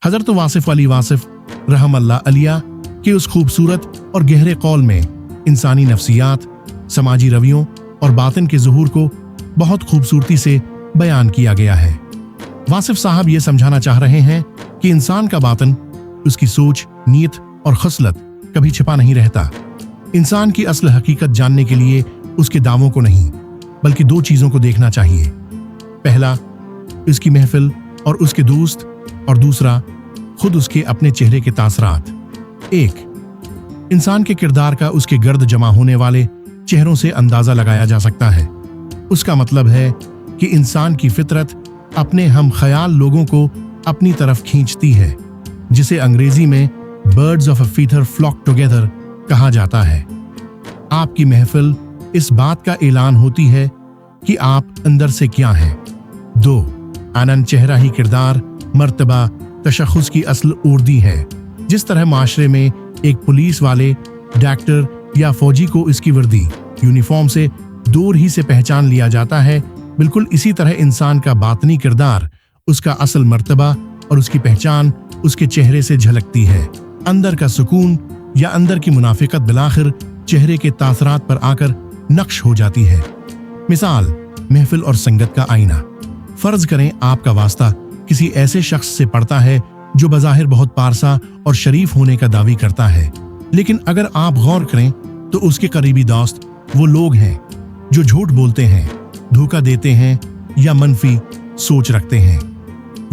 हजरत वासिफ अली वासिफ रहमल्लाह अलिया के उस खूबसूरत और गहरे कौल में इंसानी नफ्सियात, समाजी रवियों और बातिन के ज़ुहूर को बहुत खूबसूरती से बयान किया गया है। वासिफ साहब ये समझाना चाह रहे हैं कि इंसान का बातिन, उसकी सोच, नीयत और खसलत कभी छिपा नहीं रहता। इंसान की असल हकीकत जानने के लिए उसके दावों को नहीं, बल्कि दो चीज़ों को देखना चाहिए। पहला, उसकी महफिल और उसके दोस्त, और दूसरा, खुद उसके अपने चेहरे के तासरात। एक, इंसान के किरदार का उसके गर्द जमा होने वाले चेहरों से अंदाजा लगाया जा सकता है। उसका मतलब है कि इंसान की फितरत अपने हम ख्याल लोगों को अपनी तरफ खींचती है, जिसे अंग्रेजी में birds of a feather flock together कहा जाता है। आपकी महफिल इस बात का ऐलान होती है कि आप अंदर से क्या हैं। दो, आनन चेहरा ही किरदार, मर्तबा, तशख़्ख़ुस की असल उर्दी है। जिस तरह माशरे में एक पुलिस वाले, डॉक्टर या फौजी को इसकी वर्दी, यूनिफॉर्म से दूर ही से पहचान लिया जाता है, बिल्कुल इसी तरह इंसान का बातनी किरदार, उसका असल मर्तबा और उसकी पहचान उसके चेहरे से झलकती है। अंदर का सुकून या अंदर की मुनाफिकत बिलाखिर चेहरे के तासरात पर आकर नक्श हो जाती है। मिसाल, महफिल और संगत का आईना। फर्ज करें आपका वास्ता किसी ऐसे शख्स से पड़ता है जो बज़ाहिर बहुत पारसा और शरीफ होने का दावी करता है, लेकिन अगर आप गौर करें तो उसके करीबी दोस्त वो लोग हैं जो झूठ बोलते हैं, धोखा देते हैं या मनफी सोच रखते हैं।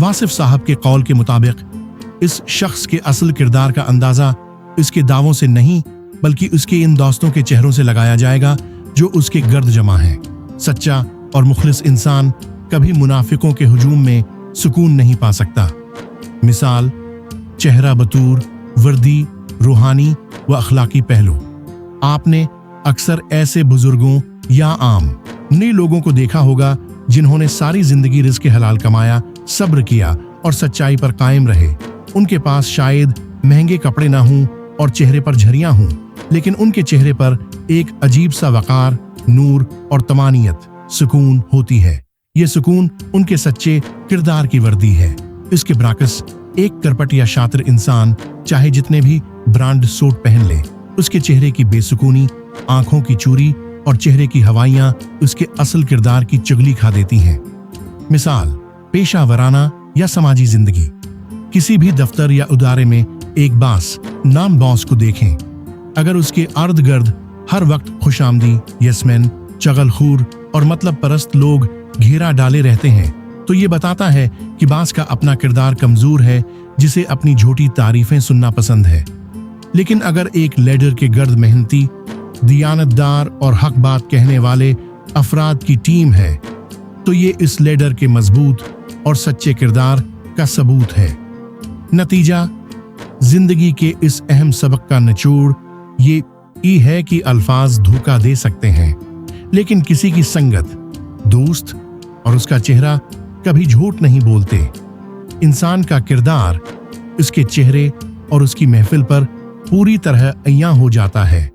वासिफ साहब के कौल के मुताबिक इस शख्स के असल किरदार का अंदाजा इसके दावों से नहीं, बल्कि उसके इन दोस्तों के चेहरों से लगाया जाएगा जो उसके गर्द जमा है। सच्चा और मुखलिस इंसान कभी मुनाफिकों के हुजूम में सुकून नहीं पा सकता। मिसाल, चेहरा बतूर, वर्दी, रूहानी व अखलाकी पहलू। आपने अक्सर ऐसे बुजुर्गों या आम नए लोगों को देखा होगा जिन्होंने सारी जिंदगी रिज़्क़ हलाल कमाया, सब्र किया और सच्चाई पर कायम रहे। उनके पास शायद महंगे कपड़े ना हों और चेहरे पर झरियां हों, लेकिन उनके चेहरे पर एक अजीब सा वकार, नूर और तमानियत, सुकून होती है। ये सुकून उनके सच्चे किरदार की वर्दी है। इसके बरअक्स एक करपट या शातिर इंसान चाहे जितने भी ब्रांड सूट पहन ले, उसके चेहरे की बेसुकूनी, आंखों की चूरी और चेहरे की हवाइयां उसके असल किरदार की चुगली खा देती हैं। मिसाल, पेशा वराना या समाजी जिंदगी। किसी भी दफ्तर या उदारे में एक बास नाम बॉस को देखें। अगर उसके अर्द गिर्द हर वक्त खुशामदी, यस्मैन, चगलखोर और मतलब परस्त लोग घेरा डाले रहते हैं, तो ये बताता है कि बास का अपना किरदार कमजोर है, जिसे अपनी झूठी तारीफें सुनना पसंद है। लेकिन अगर एक लीडर के गर्द मेहनती, दियानतदार और हक बात कहने वाले अफराद की टीम है, तो ये इस लीडर के मजबूत और सच्चे किरदार का सबूत है। नतीजा, जिंदगी के इस अहम सबक का निचोड़ ये है कि अल्फाज धोखा दे सकते हैं, लेकिन किसी की संगत, दोस्त और उसका चेहरा कभी झूठ नहीं बोलते। इंसान का किरदार उसके चेहरे और उसकी महफिल पर पूरी तरह अय्यां हो जाता है।